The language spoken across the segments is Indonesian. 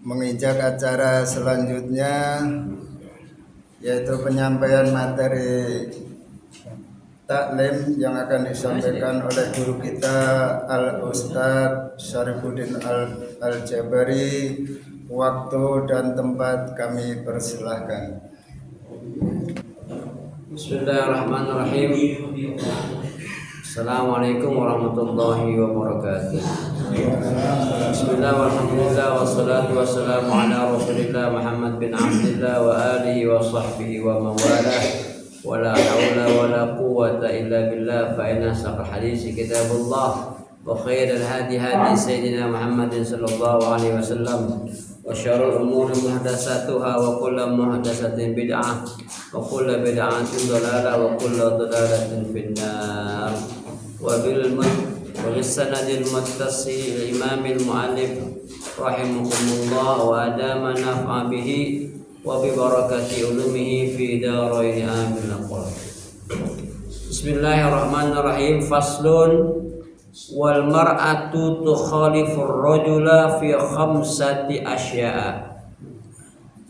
menginjak acara selanjutnya, yaitu penyampaian materi taklim yang akan disampaikan oleh guru kita Al-Ustadz Syarifuddin Al-Jabari. Waktu dan tempat kami persilahkan. Bismillahirrahmanirrahim. Assalamualaikum warahmatullahi wabarakatuh. Bismillahirrahmanirrahim. Wassalatu wassalamu ala Rasulillah Muhammad bin Abdullah wa alihi wa sahbihi wa mawalah. Wala hawla wala quwwata illa billah. Fa inna saqal hadis kitabullah wa khairal hadi hadi sayyidina Muhammadin sallallahu alaihi wasallam. Wa syarrul umuri muhdatsatuha wa kullu muhdatsatin bid'ah wa kullu bid'atin dhalalah wa kullu dhalalatin finnar. Wa bil sanadil muttasil imamil muallif rahimahumullah wa adama naf'a bihi wa bi barakati ulumihi fi darain amin. Bismillahirrahmanirrahim. Faslun. Wal mar'atu tukhalifur rajula fi khamsati asya'a.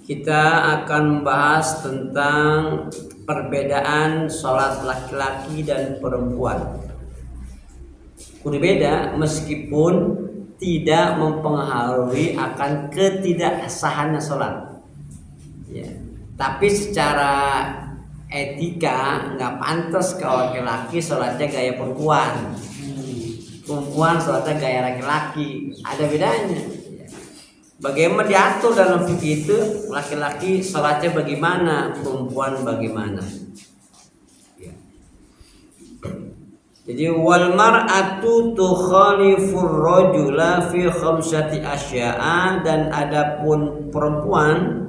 Kita akan membahas tentang perbedaan salat laki-laki dan perempuan. Berbeda meskipun tidak mempengaruhi akan ketidaksahannya salat. Ya. Tapi secara etika nggak pantas kalau laki-laki salatnya gaya perempuan. Perempuan sholatnya gaya laki-laki, ada bedanya. Bagaimana diatur dalam fikih itu, laki-laki sholatnya bagaimana, perempuan bagaimana. Jadi wal mar'atu tukhalifur rajula fi khamsati asya'a, dan adapun perempuan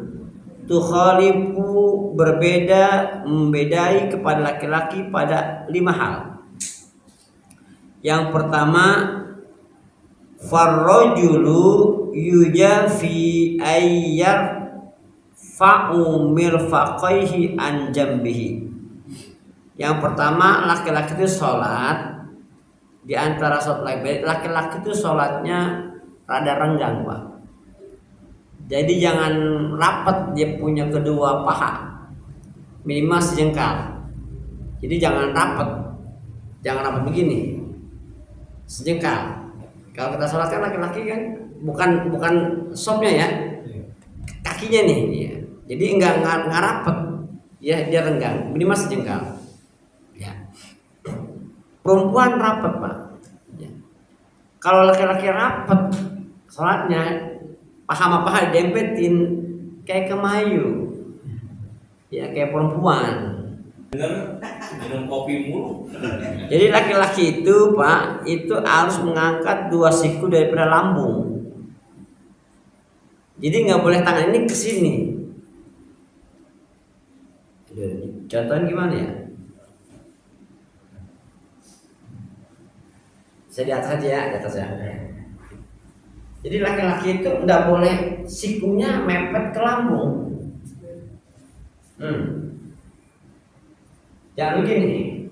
tukhalifu berbeda, membedai kepada laki-laki pada 5 hal. Yang pertama, farrajulu yujafi ayyar fa'u mirfaqaihi an jambihi. Yang pertama, laki-laki itu sholat, di antara sholat laki-laki itu sholatnya rada renggang, Pak. Jadi jangan rapat dia punya kedua paha, minimal sejengkal. Jadi jangan rapat begini, sejengkal. Kalau kita sholat kan laki-laki kan bukan sopnya ya, kakinya nih ya. Jadi enggak rapat ya, dia renggang, minimal sejengkal ya. Perempuan rapat, Pak ya. Kalau laki-laki rapat sholatnya, paha sama paha dempetin kayak kemayu ya, kayak perempuan. Minum kopi mulu. Jadi laki-laki itu, Pak, itu harus mengangkat 2 siku daripada lambung. Jadi nggak boleh tangan ini ke sini. Contohnya gimana ya? Saya di atas aja ya, di atas ya. Jadi laki-laki itu nggak boleh sikunya mepet ke lambung. Jangan begini.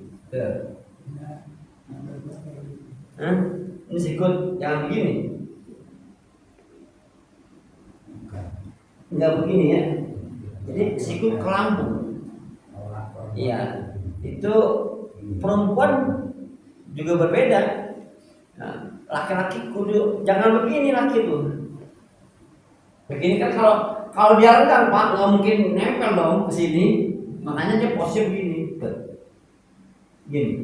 Ini sikut jangan begini. Enggak begini ya. Jadi sikut ke lambung. Iya. Itu perempuan juga berbeda. Nah, laki-laki kudu jangan begini, laki itu. Begini kan kalau dia renggang, Pak, nggak mungkin nempel dong ke sini. Makanya dia posisi begini. Gini.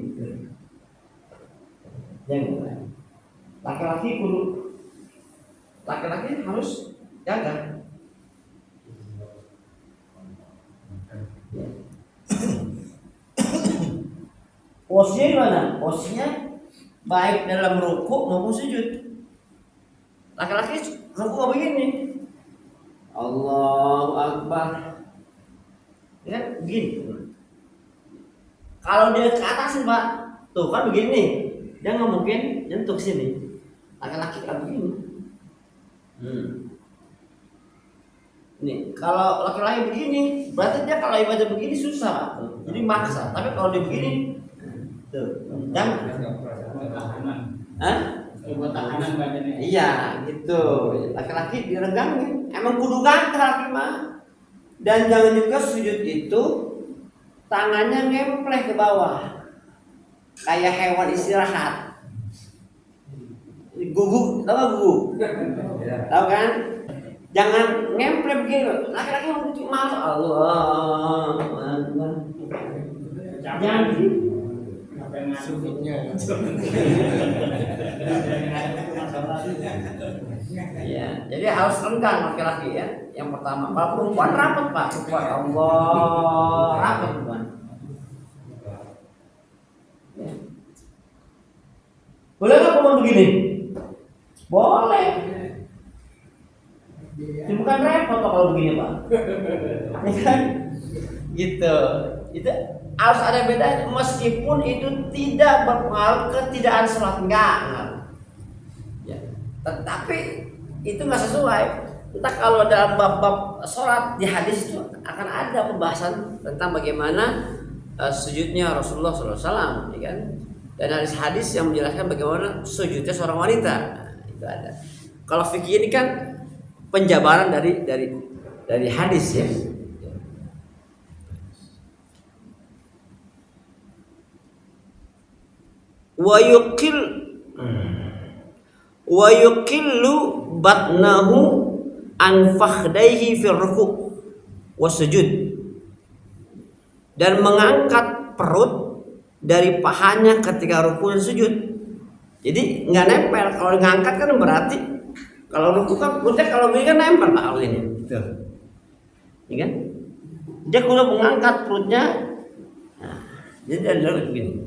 Jangan. Laki-laki harus jaga. Posisinya gimana? Posisinya baik dalam ruku maupun sujud. Laki-laki ruku begini. Allahu Akbar. Ya, begini. Kalau dia ke atas, Pak, tuh kan begini, dia nggak mungkin nyentuh sini. Laki-laki kan begini. Nih, kalau laki-laki begini, berarti dia kalau ibadah begini susah, jadi maksa. Tapi kalau dia begini, tuh, jangan. Botak kanan badannya. Iya, gitu. Laki-laki diregangin. Emang kudu ganteng mah. Dan jangan juga sujud itu tangannya ngempleh ke bawah. Kayak hewan istirahat. Guguk, tahu gak guguk? Tahu kan? Jangan ngempleh begini. Laki-laki mau malas Allah. Jangan gitu. Ya, jadi harus renggang laki-laki ya. Yang pertama, kalau perempuan rapat Pak, perempuan Allah rapat Pak. Ya. Boleh nggak perempuan begini? Boleh. Ini bukan repot Pak kalau begini Pak. Ya kan? Gitu. Itu harus ada bedanya meskipun itu tidak berpengaruh ketidakadilan sholat enggak. Ya. Tetapi itu nggak sesuai. Entah kalau dalam bab-bab sholat di hadis itu akan ada pembahasan tentang bagaimana sujudnya Rasulullah SAW, ya kan? Dan hadis yang menjelaskan bagaimana sujudnya seorang wanita. Nah, itu ada. Kalau fikih ini kan penjabaran dari hadis ya. Wa yuqillu batnahu an fakhdaihi fi ruku' wasujud, dan mengangkat perut dari pahanya ketika ruku dan sujud. Jadi nggak nempel. Kalau ngangkat kan berarti kalau ruku kan perutnya kalau begini kan nempel Pak kalau ini. Tuh. Ini kan? Dia kudu mengangkat perutnya. Nah, jadi ada begini.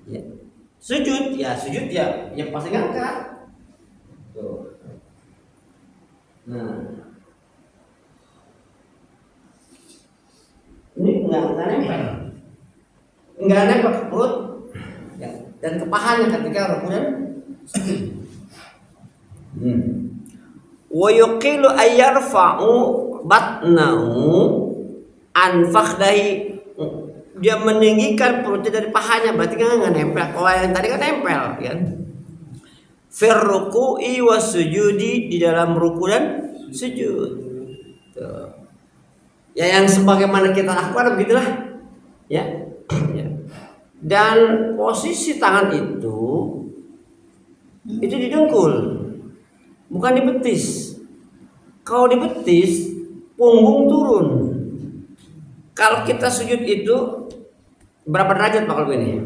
Ya. Sujud ya pasti ngangkat. Tuh. Nah, ini nggak nempel ke perut ya, dan ke pahanya ketika rukunya. Wa yuqilu ayyarfa'u batnahu an fakhdahi, dia meninggikan perutnya dari pahanya, berarti kan nggak nempel. Kalau yang tadi kan nempel, kan? Fir ruku'i was sujudi, di dalam ruku dan sujud. Tuh. Ya yang sebagaimana kita lakukan begitulah, ya. Ya. Dan posisi tangan itu didengkul, bukan di betis. Kalau di betis, punggung turun. Kalau kita sujud itu berapa derajat Pak kalau ini?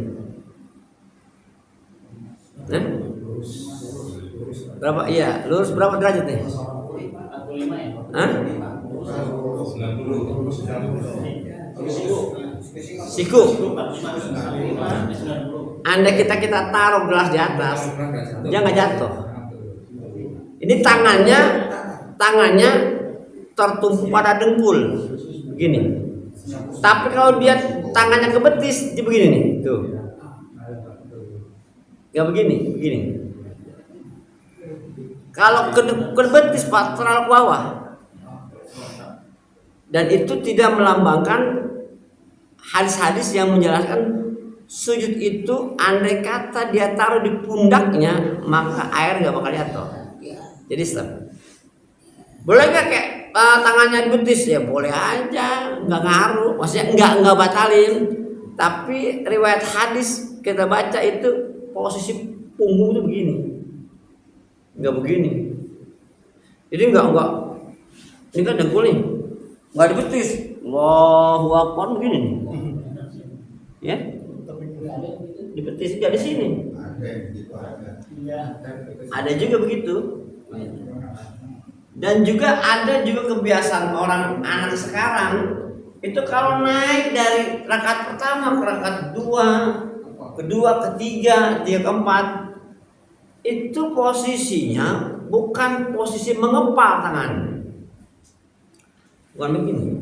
Berapa? Iya, lurus berapa derajat nih? 45 ya. Hah? 90. Siku. Andai kita taruh gelas di atas, dia nggak jatuh. Ini tangannya tertumpu pada dengkul, begini. Tapi kalau dia tangannya ke betis, dia begini nih, tuh. Nggak begini. Kalau ke betis Pak terlalu ke bawah, dan itu tidak melambangkan hadis-hadis yang menjelaskan sujud itu andai kata dia taruh di pundaknya maka air nggak bakal jatuh. Jadi stop. Boleh nggak kayak tangannya di betis? Ya boleh aja, nggak ngaruh. Maksudnya nggak batalin. Tapi riwayat hadis kita baca itu posisi punggung itu begini, nggak begini. Jadi nggak. Ini kan dengkul nih, nggak di betis. Allahu Akbar begini nih. Ya, di betis nggak di sini. Ada juga begitu. Dan juga ada kebiasaan orang anak sekarang itu kalau naik dari rakaat pertama ke rakaat kedua, ketiga, keempat, itu posisinya bukan posisi mengepal tangan, bukan begini.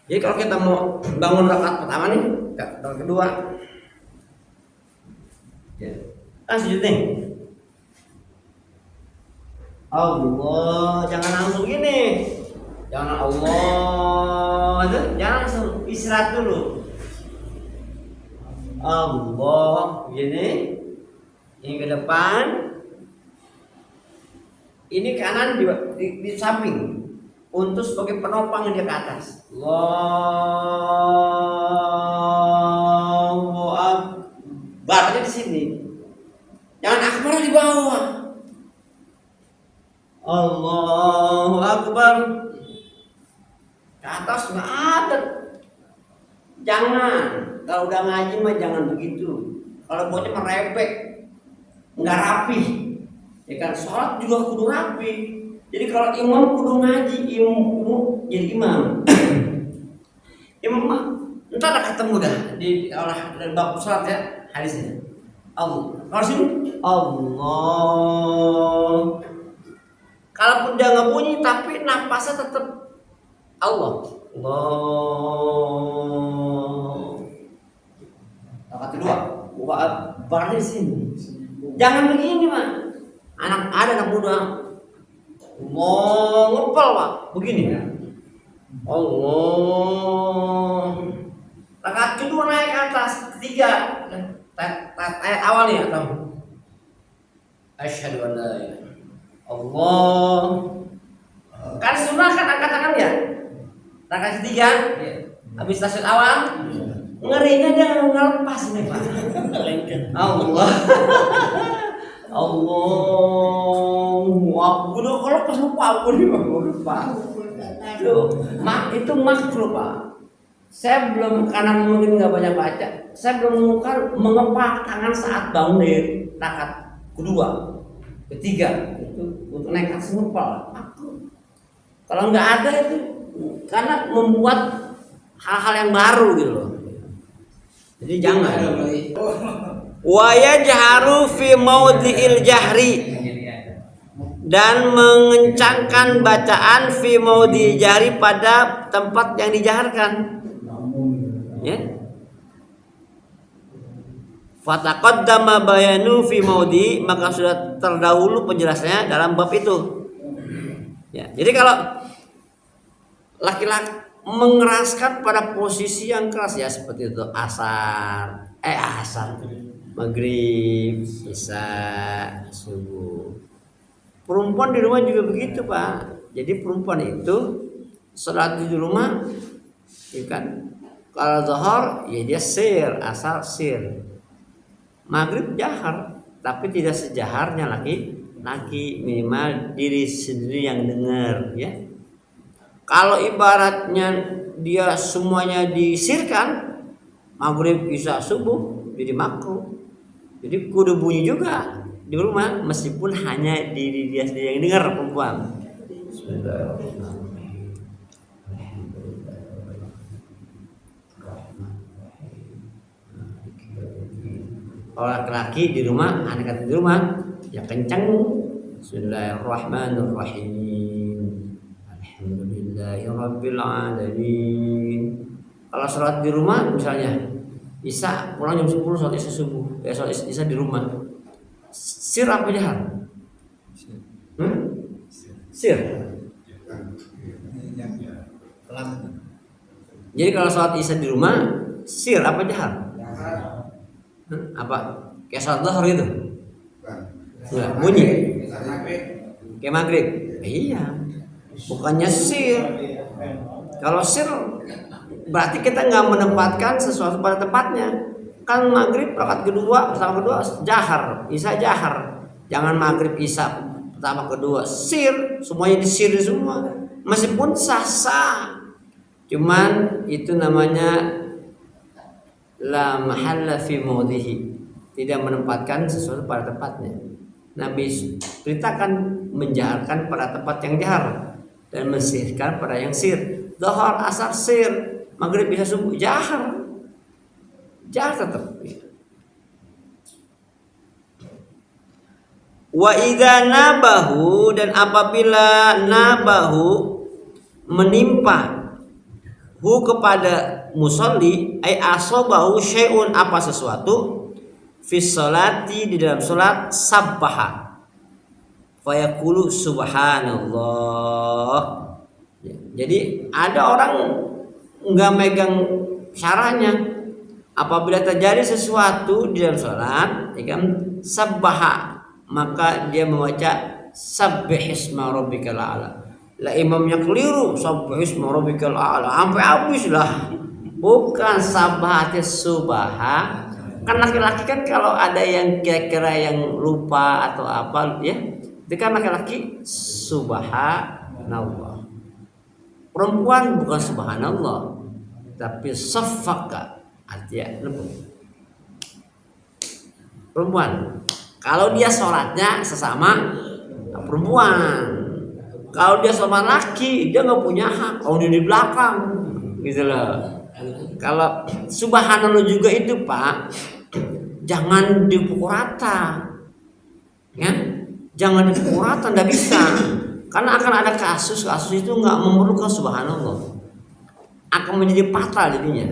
Jadi kalau kita mau bangun rakaat pertama nih, rakaat kedua, kan sujud nih. Allah, jangan langsung gini. Jangan Allah, jangan langsung istirahat dulu. Allah begini, ini ke depan, ini kanan di samping untuk sebagai penopang dia ke atas. Allahu Akbar di sini, jangan akbar di bawah. Allahu Akbar ke atas nggak ada. Jangan, kalau udah ngaji mah jangan begitu. Kalau bocah merepek, nggak rapi. Ya kan, sholat juga kudu rapi. Jadi kalau imam kudu ngaji, imam jadi imam. Imam entar ada ketemu dah di bab sholat ya hadisnya. Allah, kalau sini Allah. Kalaupun dia nggak bunyi tapi napasnya tetap Allah. Allah. Rakaat kedua, baru di sini. Jangan begini, Pak. Anak muda mau ngepel, Pak. Begini. Allah. Rakaat kedua naik ke atas, ketiga. Ayat awal nih atau asyhadu an la ilaha Allah. Kan sunnah kan angkat tangan ya. Rakaat ketiga, habis tasyahud awal, ngerinya dia ngelepas nih Pak. Allah. Allahu Akbar. Kalau pas lupa itu makruh Pak. Saya belum, karena mungkin nggak banyak baca, saya belum menemukan mengepak tangan saat bangun rakaat kedua, ketiga itu untuk naik atas ngepal. Kalau nggak ada itu, karena membuat hal-hal yang baru gitu loh. Jadi jangan. Wa yajharu fi maudhi'il jahri, dan mengencangkan bacaan fi maudhi'il jahri pada tempat yang dijaharkan. Ya. Fataqaddama bayanu fi maudhi, maka sudah terdahulu penjelasannya dalam bab itu. Ya, jadi kalau laki-laki mengeraskan pada posisi yang keras ya seperti itu asar, maghrib, isya, subuh. Perempuan di rumah juga begitu Pak. Jadi perempuan itu sholat di rumah, ya kan? Kalau zuhur ya dia sir, asar sir. Maghrib jahar, tapi tidak sejaharnya laki-laki, minimal diri sendiri yang dengar ya. Kalau ibaratnya dia semuanya disirkan, maghrib, isya, subuh jadi makruh. Jadi kudu bunyi juga di rumah meskipun hanya diri dia sendiri yang dengar perempuan. Bismillahirrahmanirrahim. Kalau laki-laki di rumah, anak-anak di rumah ya kencang. Bismillahirrahmanirrahim. Alhamdulillahirabbil alamin. Kalau sholat di rumah misalnya Isya pulang jam 10 sholat Isya subuh, sholat Isya di rumah. Sir apa jahar? Sir. Jadi kalau sholat Isya di rumah, sir apa jahar? Apa? Kayak sholat zuhur itu? Enggak, bunyi. Kayak maghrib. Iya. Bukannya sir. Kalau sir berarti kita nggak menempatkan sesuatu pada tempatnya. Kan maghrib rakaat kedua, pertama kedua jahar, isya jahar. Jangan maghrib isya pertama kedua sir, semuanya disir semua. Meskipun sah-sah. Cuman itu namanya la mahalla fi maudhihi, tidak menempatkan sesuatu pada tempatnya. Nabi perintahkan menjaharkan pada tempat yang jahar dan mensirkan pada yang sir. Zuhur, asar sir, maghrib bisa subuh jahar tetap. Wa idza nabahu, dan apabila nabahu menimpa hu kepada musolli, ay asobahu syai'un, apa sesuatu fi sholati, di dalam sholat, sabbaha fayaqulu subhanallah. Jadi ada orang nggak megang syarahnya, Apabila terjadi sesuatu di dalam sholat, ya kan, sabbaha, maka dia membaca sabbihisma rabbikal a'la. Lah imamnya keliru, sabbihisma rabbikal a'la, sampai habis lah. Bukan sabbaha subaha. Kan laki-laki kan kalau ada yang kira-kira yang lupa atau apa ya, itu kan laki-laki subhanallah. Perempuan bukan subhanallah, tapi safaka, artinya lembut. Perempuan kalau dia sholatnya sesama perempuan, kalau dia sama laki dia nggak punya hak, kalau dia di belakang gitu loh. Kalau subhanallah juga itu Pak, jangan dipukul rata, ya, jangan dipukul rata, nggak bisa, karena akan ada kasus itu nggak memerlukan subhanallah, akan menjadi fatal jadinya.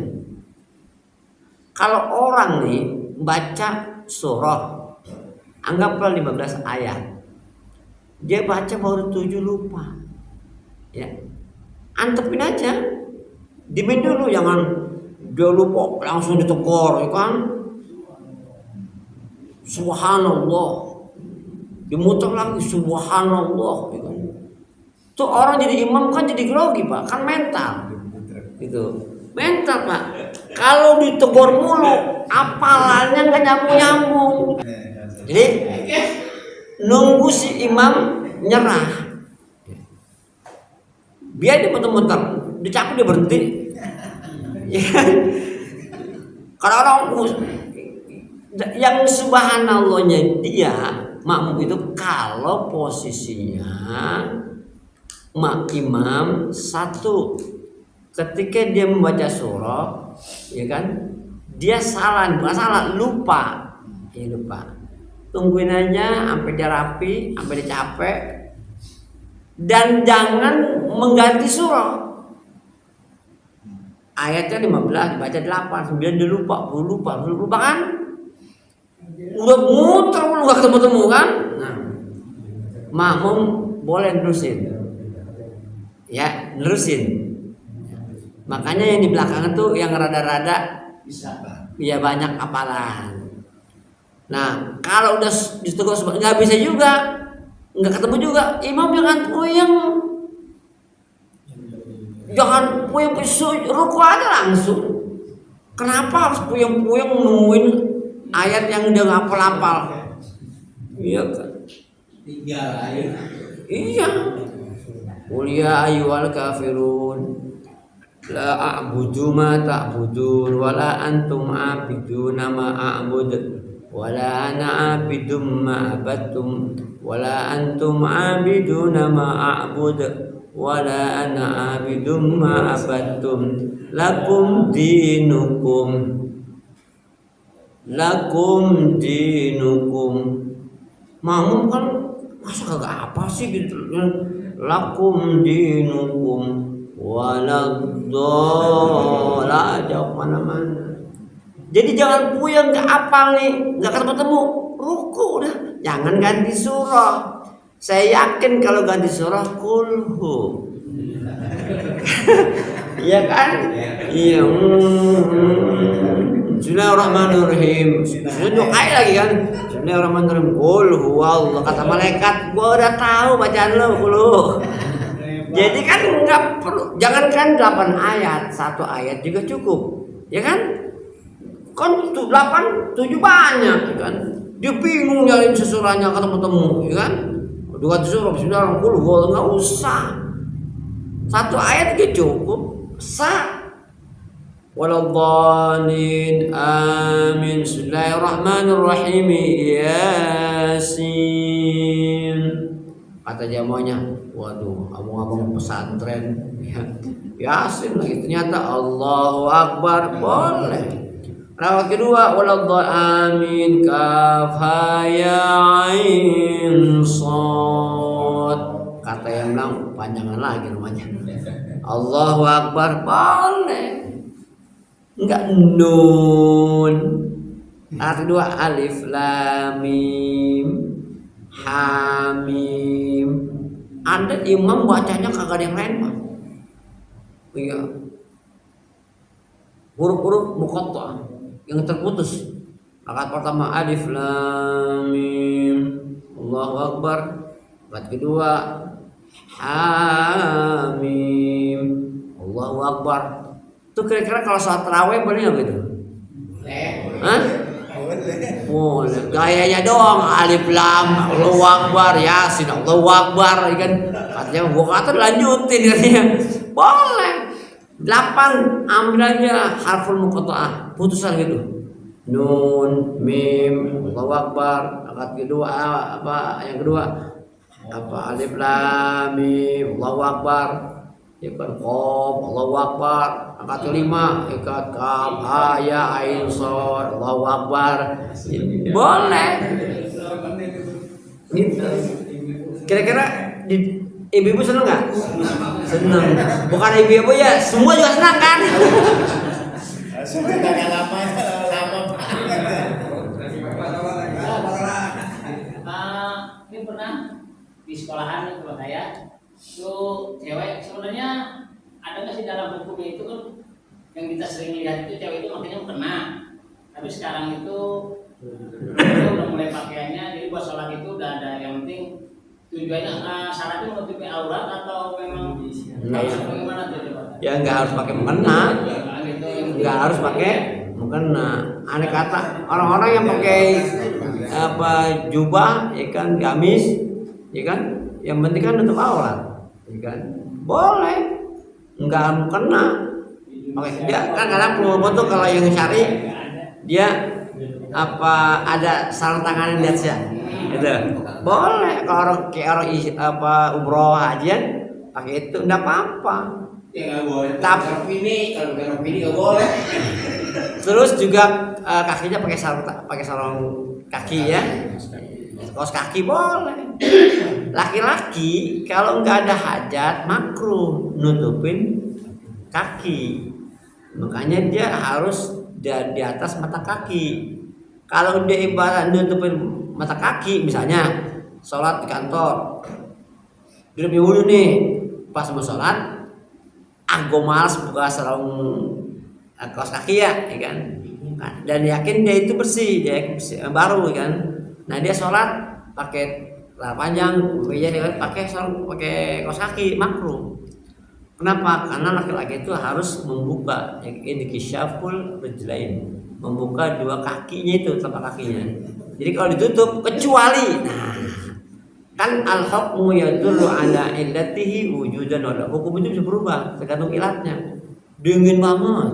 Kalau orang nih baca surah, anggaplah 15 ayat, dia baca baru 7 lupa, ya, antepin aja, dimin dulu, jangan dia lupa langsung ditegur, ya kan? Subhanallah, dimuter lagi subhanallah, ya kan? Tuh orang jadi imam kan jadi grogi Pak, kan mental, gitu, mental Pak. Kalau ditegur mulu, apalannya nggak nyambung. Jadi nunggu si imam nyerah, biar dia muter-muter, dia capek dia berhenti. Kalau orang yang subhanallahnya dia makmum itu kalau posisinya imam satu, ketika dia membaca surah, ya kan, dia salah, bukan salah, lupa, ya lupa. Tungguin aja sampai dia rapi, sampai dia capek, dan jangan mengganti surah. Ayatnya 15 dibaca 8, 9 dia lupa kan? Udah muter lu gak ketemu kan? Nah, makmum boleh nerusin. Ya, nerusin. Makanya yang di belakang tuh yang rada-rada bisa, ya banyak hafalan. Nah, kalau udah ditegur nggak bisa juga, nggak ketemu juga, imam jangan puyeng. Jangan puyeng-puyeng, ruku aja langsung. Kenapa harus puyeng-puyeng nungguin ayat yang udah ngapal-apal? Iya kan? 3 ayat. Iya. Qul ya ayyuhal kafirun la a'budu ma ta'budun wa la antum 'abiduna ma a'bud wa la ana 'abidum ma abattum wa la antum 'abiduna ma a'bud wala ana abidum ma abattum lakum dinukum makmum kan masa kagak apa sih gitu, lakum dinukum waladdola, jauh mana-mana. Jadi jangan puyeng, nggak apal nih, nggak ketemu ruku, udah jangan ganti surah. Saya yakin kalau ganti surah kulhu, iya kan? Iya. Bismillahirrahmanirrahim. Sudah doa lagi kan? Bismillahirrahmanirrahim. Kulhu Allah, kata malaikat, gua udah tahu bacaan lo kulhu. Jadi kan nggak perlu, jangankan 8 ayat, 1 ayat juga cukup, ya kan? Kan 8, 7 banyak, ya kan? Dia bingung nyari sesurahnya ketemu, ya kan? Dua surah Bismillahirrahmanirrahim, nggak usah, 1 ayat juga cukup, sah. Waladhdallin, amin. Bismillahirrahmanirrahim. Yasin. Kata jamuannya, waduh, abang-abang pesantren, Yasin lagi, ternyata Allahu Akbar, boleh. Rawat kedua, waladhdallin, kaf ha ya ain shad. Kata yang bilang panjangan lagi namanya. Allahu Akbar, boleh. Enggak nun. Rawat kedua, alif lam mim hamim. Ada imam bacanya kagak ada yang lain Pak. Iya. Huruf-huruf muqatta'ah. yang terputus. Rakaat pertama alif lam mim Allahu akbar. Rakaat kedua hamim Allahu akbar. Itu kira-kira kalau sholat tarawih boleh nggak gitu? Hah? Boleh. Gayanya doang alif lam Allahu akbar yasin Allahu akbar kan. Katanya gua kata lanjutin katanya. Boleh. 8 ambil aja harful muqatta'ah, putusan gitu. Nun, mim, Allahu akbar. Rakaat kedua apa? Yang kedua apa? Alif lam mim Allahu akbar. Ikat qaf Allahu akbar. Rakaat kelima ikat kaf ya ain shad Allahu akbar. Boleh. Gitu. Kira-kira ibu-ibu seneng nggak? Seneng. Bukan ibu-ibu ya, semua juga senang kan? Sudah agak lama. Ini pernah di sekolahan itu saya itu cewek sebenarnya ada nggak sih dalam hukumnya itu kan yang kita sering lihat itu cewek itu makanya kena, tapi sekarang itu udah mulai pakaiannya jadi buat sholat itu udah ada yang penting tujuannya syaratnya menutupi aurat atau memang harus bagaimana tuh coba? Ya nggak harus pakai mukena, Gitu, nggak harus pakai mukena. Aneh kata orang-orang yang pakai apa jubah, ya kan gamis, ya kan, yang penting kan nutup aurat, ya kan, boleh, nggak mukena. Oke, dia kan kadang promo tuh kalau yang syari dia apa ada sarung tangan di atasnya, gitu. Boleh kalau orang kayak orang apa umroh hajian pakai itu enggak apa-apa. Ya nggak boleh. Tapi ini kalau ini nggak boleh. terus juga kakinya pakai sarung kaki ya. Kaos kaki boleh. Laki-laki kalau nggak ada hajat makruh nutupin kaki. Makanya dia harus di atas mata kaki. Kalau dia ibarat nutupin mata kaki, misalnya sholat di kantor, dia lebih wudhu nih, pas mau sholat, gue malas buka sarung kaos kaki ya kan? Dan yakin dia itu bersih, baru kan? Nah dia sholat pakai celana panjang, dia pakai sarung, pakai kaos kaki, makruh. Kenapa? Karena laki-laki itu harus membuka inkishaful rijlain, membuka dua kakinya itu, telapak kakinya. Jadi kalau ditutup kecuali kan al-hukmu yadullu ala illatihi wujudan wa hukum itu bisa berubah tergantung ilatnya. Dingin banget.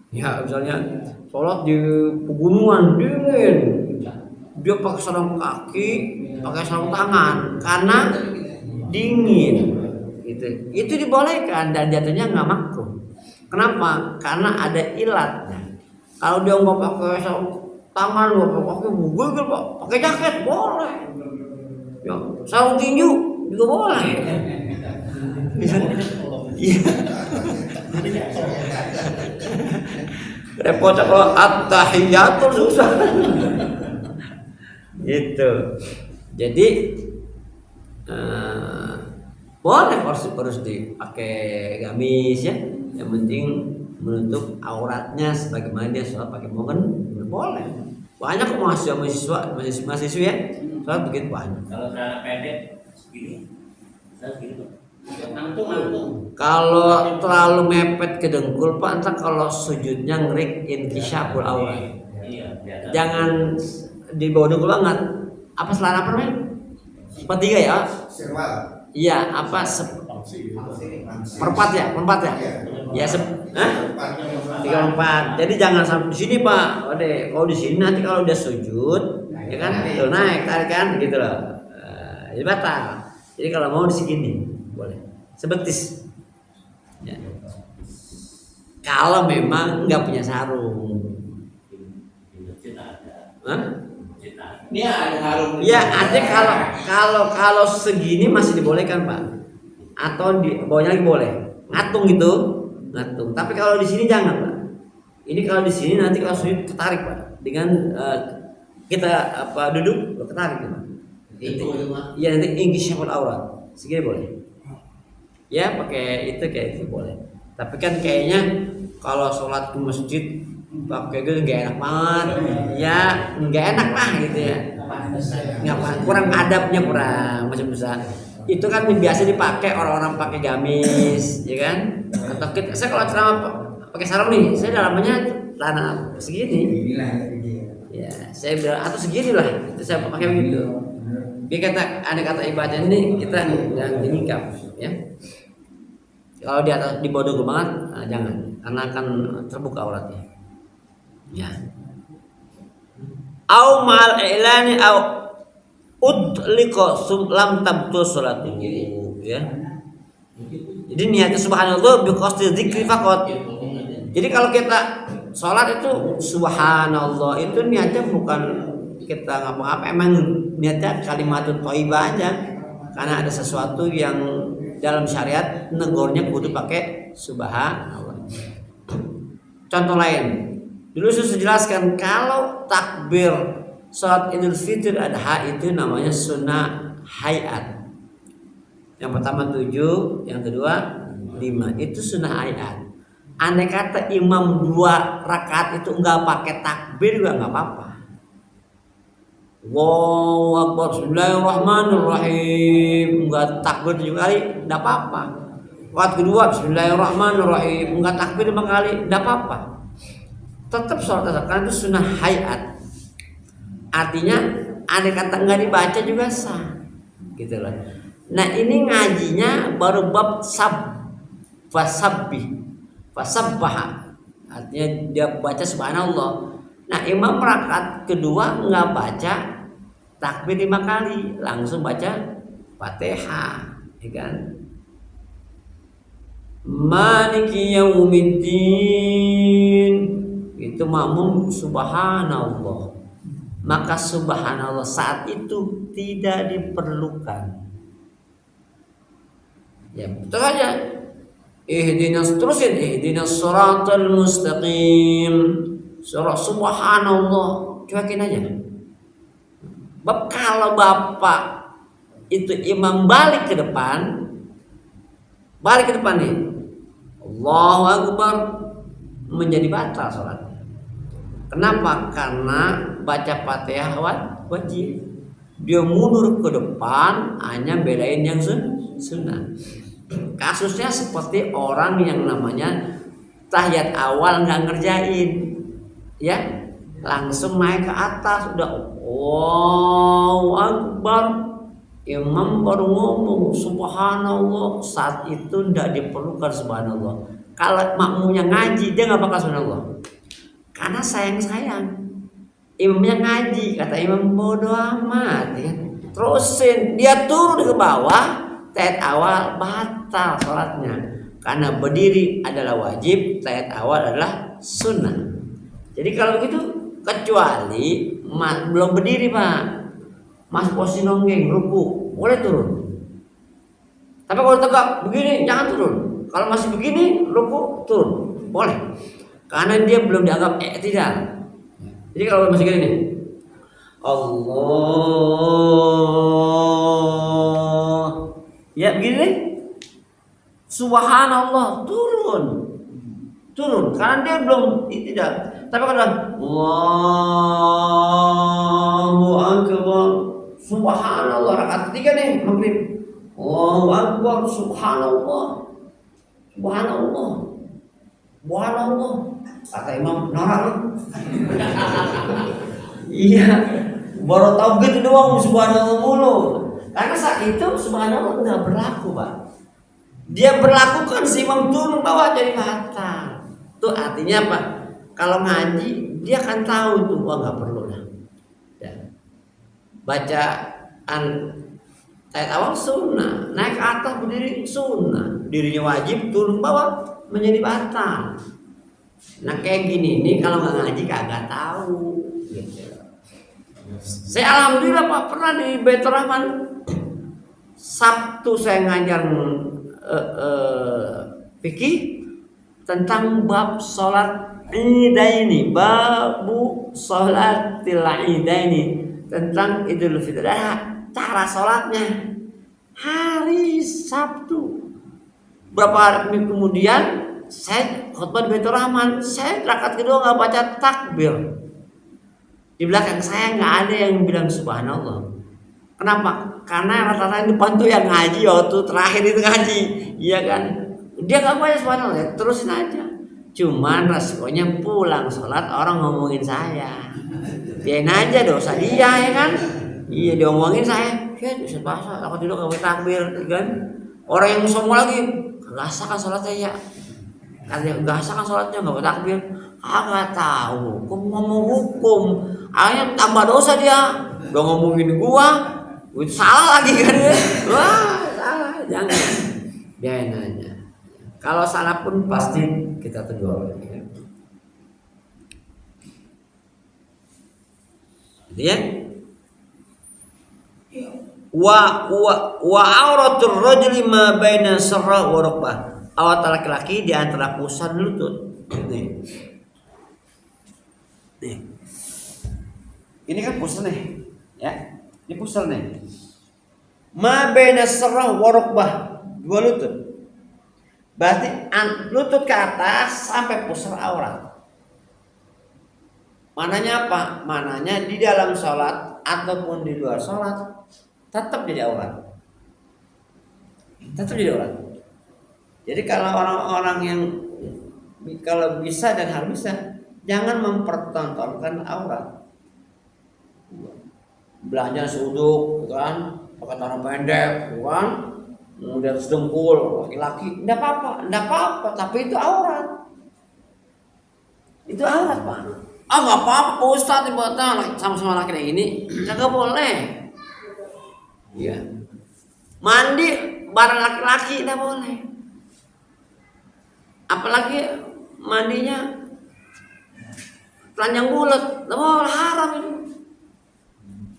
Ya misalnya sholat di pegunungan dingin. Dia pakai sarung kaki, pakai sarung tangan karena dingin. Itu dibolehkan dan jatuhnya nggak makruh. Kenapa? Karena ada ilatnya. Kalau dia nggak pakai sarung tangan, nggak pakai bugil, pakai jaket boleh. Ya, sarung tinju juga boleh. Iya. Repot kalau at-tahiyatul susah. Gitu. Jadi boleh harus dipakai gamis ya. Yang penting menutup auratnya sebagaimana dia sholat pakai mukena boleh. Banyak mahasiswa ya sholat begitu banyak. Kalau celana pendek segini, nangtung. Kalau terlalu mepet ke dengkul Pak, entar kalau sujudnya ngerik inkisyaful aurat. Iya, Jangan di bawah dengkul banget. Apa selana apa namanya? Sepertiga ya? Sirwal. Iya, apa perempat ya? Ya 3/4. Jadi jangan sampai di sini Pak. Kalau di sini nanti kalau udah sujud, ya kan, itu naik tarik kan, gitu loh. Jadi batal. Jadi kalau mau di sini boleh. Sebetis. Ya. Kalau memang nggak punya sarung. Hah? Ini ada harum. Ya, artinya kalau segini masih dibolehkan Pak. Atau di bawahnya lagi boleh. Ngatung gitu, ngatung. Tapi kalau di sini jangan Pak. Ini kalau di sini nanti kalau sujud ketarik Pak. Dengan kita duduk ketarik Pak. Iya nanti inkisyaful aurat. Segini boleh. Ya pakai itu kayak itu boleh. Tapi kan kayaknya kalau sholat ke masjid pakai gitu nggak enak banget, ya nggak enak lah gitu ya. Nggak, kurang adabnya, kurang masih bisa. Itu kan biasa dipakai orang-orang pakai gamis, ya kan? Atau kita, saya kalau ceramah pakai sarung nih, saya dalamannya celana segini. Ya, saya bilang atau segini lah, itu saya pakai begitu. Dia kata ada kata ibadah ini kita yang dinikap, ya. Kalau di atas di bawah banget, jangan, karena akan terbuka auratnya. Ya. Au mal i'lani au utliqa lam tabtu salatuhu, ya. Jadi niatnya subhanallah bi qasdi dzikri faqat. Jadi kalau kita sholat itu subhanallah itu niatnya bukan kita ngapa-ngapa, emang niatnya kalimatun thayyibah aja. Karena ada sesuatu yang dalam syariat negornya kudu pakai subhanallah. Contoh lain, dulu saya jelaskan kalau takbir salat Idul Fitri Adha itu namanya sunnah hayat. Yang pertama 7, yang kedua 5, itu sunnah hayat. Andai kata imam 2 rakaat itu enggak pakai takbir juga enggak apa-apa. Allahu Akbar, Bismillahirrahmanirrahim, enggak takbir 7 kali enggak apa-apa. Waktu kedua Bismillahirrahmanirrahim, enggak takbir 5 kali enggak apa-apa. Tetap sholat karena itu sunnah hayat. Artinya andai kata enggak dibaca juga sah. Gitu loh. Nah, ini ngajinya baru bab fasabbih. Fasabbaha, artinya dia baca subhanallah. Nah, imam rakaat kedua nggak baca takbir 5 kali, langsung baca Fatihah, ya kan? Maliki yaumiddin, itu makmum subhanallah. Maka subhanallah saat itu tidak diperlukan. Ya, betul aja. Ihdinas siratal mustaqim. Surah subhanallah, cuekin aja. Bab kalau bapak itu imam balik ke depan nih, Allahu Akbar, menjadi batal sholatnya. Kenapa? Karena baca Fatihah wajib. Dia mundur ke depan hanya bedain yang sunnah. Kasusnya seperti orang yang namanya tahiyat awal nggak ngerjain, ya, langsung naik ke atas udah Allahu Akbar, imam baru ngomong subhanallah, saat itu tidak diperlukan subhanallah. Kalau makmumnya ngaji dia nggak bakal subhanallah, karena sayang imamnya ngaji, kata imam bodoh amat, ya. Terusin dia turun ke bawah, tahiyat awal batal sholatnya, karena berdiri adalah wajib, tahiyat awal adalah sunnah. Jadi kalau begitu, kecuali belum berdiri pak, masih posisi nonggeng, ruku, boleh turun. Tapi kalau tegak begini jangan turun. Kalau masih begini ruku turun, boleh, karena dia belum dianggap i'tidal. Jadi kalau masih gini nih, Allah, ya begini nih, subhanallah, turun, karena dia belum tidak. Tapi kalau Allahu Akbar, subhanallah, rakaat ketiga nih maghrib, Allahu Akbar, subhanallah, kata imam norak. Iya, baru tahu gitu doang subhanallah mulu. Karena saat itu subhanallah nggak berlaku pak. Dia berlakukan si imam turun bawah jadi batal. Itu artinya apa? Kalau ngaji dia akan tahu itu, wah nggak perlu lah. Ya. Bacaan ayat awal sunnah, naik ke atas berdiri sunnah, dirinya wajib, turun bawah menjadi batal. Nah kayak gini nih kalau nggak ngaji kagak tahu. Gitu. Saya alhamdulillah pak pernah di Baitur Rahman, Sabtu saya ngajar fikih tentang bab sholat idaini, babu sholatil idaini, tentang Idul Fitri, cara sholatnya hari Sabtu. Berapa hari kemudian saya khutbah di Baitur Rahman, saya rakaat kedua nggak baca takbir. Di belakang saya nggak ada yang bilang subhanallah. Kenapa? Karena rata-rata di depan tuh yang ngaji waktu terakhir itu ngaji, iya kan? Dia nggak baca subhanallah, terusin aja. Cuman resikonya pulang sholat orang ngomongin saya, diain aja dosa dia ya kan? Iya diomongin saya, ya bisa bahasa, aku dulu nggak takbir kan? Orang yang semua lagi nggak sah kan sholatnya ya, karena nggak sah kan sholatnya nggak takbir, nggak tahu, kok ngomong hukum, akhirnya tambah dosa dia, udah ngomongin gua, itu salah lagi kan? Wah salah, jangan, diain aja. Kalau salah pun pasti kita tegur. Gitu ya. Wa auratul rajuli ma baina sarra wa rukbah. Aurat laki-laki di antara pusar dan lutut. Nih. Nih. Ini kan pusar nih, ya. Ini pusar nih. Ma baina sarra wa rukbah, dua lutut. Berarti lutut ke atas sampai pusar aurat. Mananya apa? Mananya di dalam sholat ataupun di luar sholat tetap jadi aurat. Tetap jadi aurat. Jadi kalau orang-orang yang kalau bisa dan harus bisa, jangan mempertontonkan aurat. Belanja seuduk, kan? Pakai tangan pendek, kan? Di atas dengkul laki-laki, enggak apa-apa, tapi itu aurat. Itu aurat, Pak. Enggak apa-apa, Ustaz, sama-sama laki-laki ini, enggak boleh. Iya. Mandi bareng laki-laki enggak boleh. Apalagi mandinya telanjang bulat, enggak boleh, haram itu.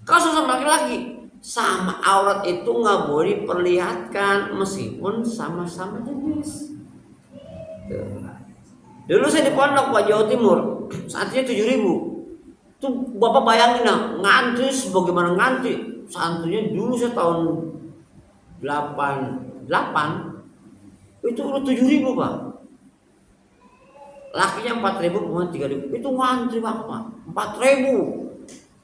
Kalau sama laki-laki, sama aurat itu nggak boleh diperlihatkan meskipun sama-sama jenis. Dulu saya di pondok Pak Jawa Timur, saatnya 7.000. Tuh Bapak bayangin ngantri sebagaimana ngantri. Santrinya dulu saya tahun 88 itu udah 7.000 Pak. Lakinya 4.000, kemudian 3.000. Itu ngantri Bapak, 4.000.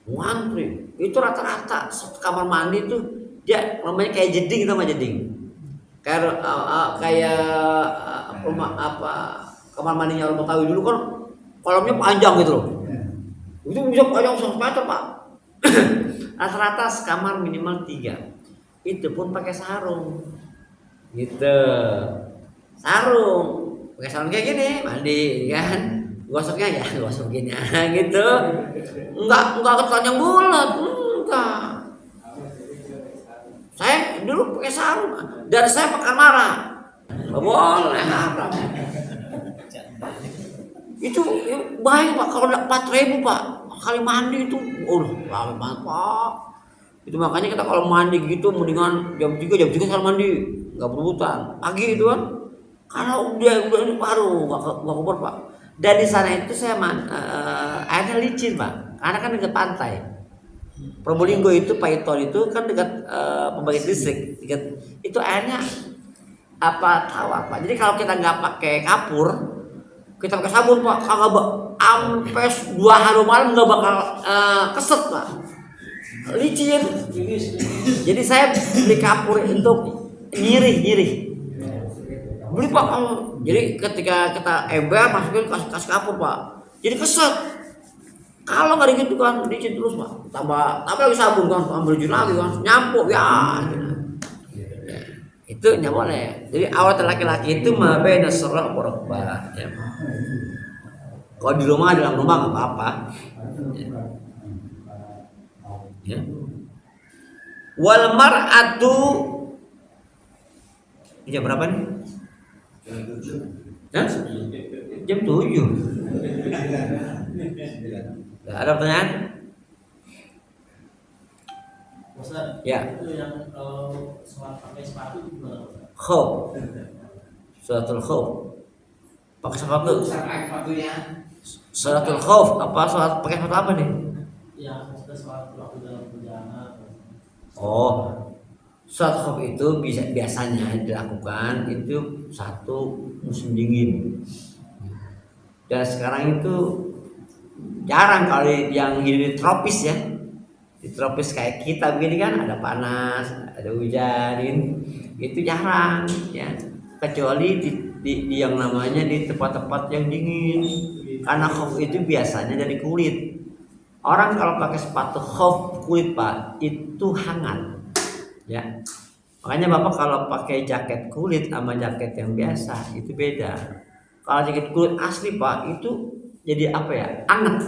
Ngantri itu rata-rata satu kamar mandi tuh dia namanya kayak jeding, sama jeding kayak rumah apa kamar mandinya orang Betawi dulu kan kolamnya panjang gitu loh, itu bisa panjang 100 meter Pak. Rata-rata sekamar minimal 3, itu pun pakai sarung gitu, sarung pakai sarung kayak gini mandi kan. Gosoknya ya gosok gini gitu, enggak ketelanjang bulat, enggak. Saya dulu pakai sarung dan saya pakai marah, nggak boleh haram. Itu baik Pak, kalau 4.000 Pak kali mandi itu, lama banget Pak. Itu makanya kita kalau mandi gitu mendingan jam 3 sekali mandi, nggak berebutan. Pagi itu kan, kalau udah ini baru nggak keluar Pak. Dan di sana itu saya airnya licin Pak, karena kan dekat pantai. Probolinggo itu Paiton itu kan dekat pembangkit listrik, itu airnya tawar Pak. Jadi kalau kita nggak pakai kapur, kita pakai sabun Pak, kagak sampai 2 hari malam nggak bakal keset Pak, licin. Jadi saya beli kapur untuk nyirih. Beli Pak, jadi ketika kita ember masukin kasih kapur Pak, jadi keset. Kalau nggak gitu kan licin terus Pak, tambah lagi sabun kan, ambil lagi kan, nyampuk ya. Itu nggak boleh. Jadi aurat laki-laki itu ma baina sarra wa rukbah. Kalau di rumah, dalam rumah nggak apa-apa. Ya. Wal mar'atu, jam berapa nih? Hah? Jam 7. Ada pertanyaan? Ustaz, Ya. itu yang kalau sholat pakai sepatu gimana Ustaz? Khauf. Salatul khauf. Pakai sepatu. Sepatunya. Salatul khauf apa salat pakai sepatu apa nih? Yang kita sholat waktu dalam perjalanan. Oh. Sholat khauf itu biasanya dilakukan itu satu musim dingin. Dan sekarang itu jarang kali yang hidup di tropis ya. Di tropis kayak kita begini kan ada panas, ada hujan, itu jarang ya. Kecuali di yang namanya di tempat-tempat yang dingin. Karena khauf itu biasanya dari kulit. Orang kalau pakai sepatu khauf kulit Pak itu hangat. Ya, makanya Bapak kalau pakai jaket kulit sama jaket yang biasa itu beda. Kalau jaket kulit asli Pak itu jadi apa ya, anget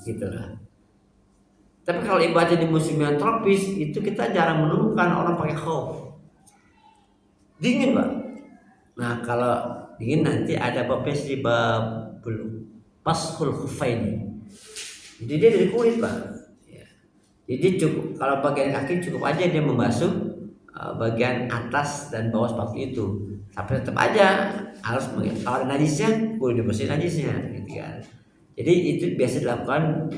gitu lah. Tapi kalau ibadah di musim yang tropis itu kita jarang menemukan orang pakai khauf. Dingin Pak. Nah kalau dingin nanti ada babnya sih, bab belum pashul khufaini. Jadi dia dari kulit Pak. Jadi cukup kalau bagian kaki cukup aja dia membasuh bagian atas dan bawah sepatu itu. Tapi tetap aja harus kalau ada najisnya, boleh dibersihin najisnya, gitu kan. Jadi itu biasa dilakukan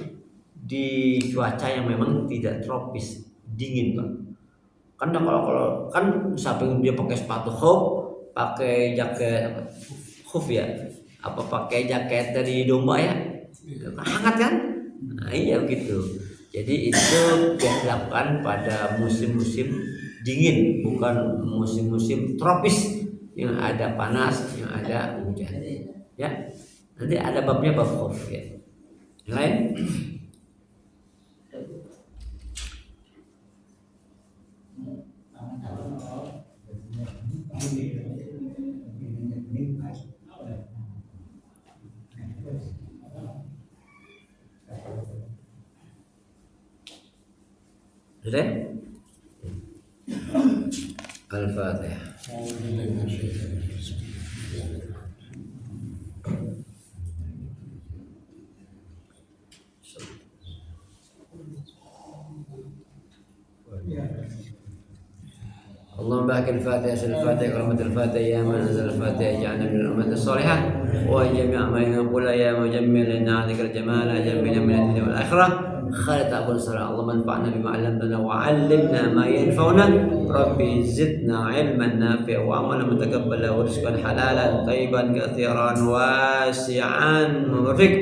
di cuaca yang memang tidak tropis, dingin Pak. Kan kalau kan sampai dia pakai sepatu khauf, pakai jaket khauf ya, apa pakai jaket dari domba ya, hangat kan? Nah iya begitu. Jadi itu yang dilakukan pada musim-musim dingin, bukan musim-musim tropis yang ada panas, yang ada hujan. Ya, nanti ada babnya bab khauf ya. Yang lain? Sudah? Al-Fatihah. اللهم بارك الفاتحة سر الفاتحة كرامة الفاتحة يا من أنزل الفاتحة اجعلنا من الأمة الصالحة وجميع ما نقول يا مجمل إن عليك الجمال جميل من الدنيا والآخرة خالد أبو الصلاة اللهم انفعنا بما علمتنا وعلمنا ما ينفعنا ربي زدنا علما نافعا وعملا متقبلا ورزقا حلالا طيبا كثيرا واسعا مبارك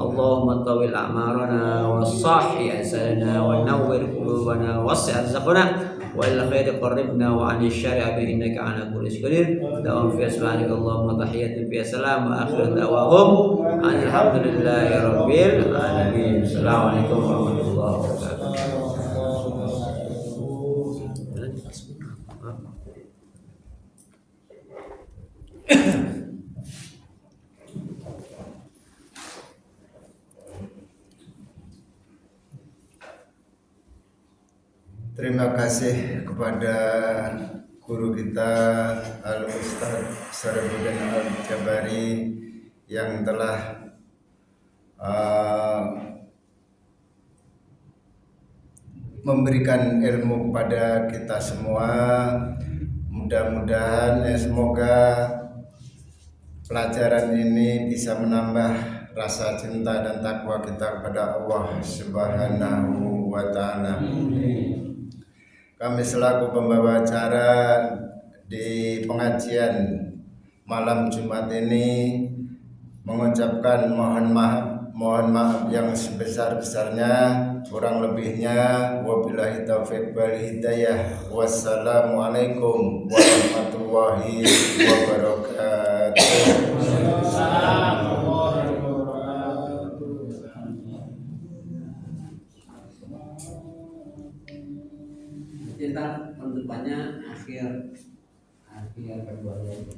اللهم طول أعمارنا وصحي أجسادنا ونور قلوبنا ووسع رزقنا وإلى الخير قربنا وعن الشر إنك على كل شيء قدير دوام في أسمائك اللهم تحية فيها سلام وآخر دعواهم أن الحمد لله رب العالمين. السلام عليكم ورحمة الله وبركاته. Terima kasih kepada guru kita Al-Ustaz Sarabuddin Al-Jabari yang telah memberikan ilmu kepada kita semua. Mudah-mudahan semoga pelajaran ini bisa menambah rasa cinta dan takwa kita kepada Allah Subhanahu wa ta'ala. Kami selaku pembawa acara di pengajian malam Jumat ini mengucapkan mohon maaf yang sebesar-besarnya, kurang lebihnya wabillahi taufiq wal hidayah. Wassalamualaikum warahmatullahi wabarakatuh. Ntar penutupannya akhir Februari.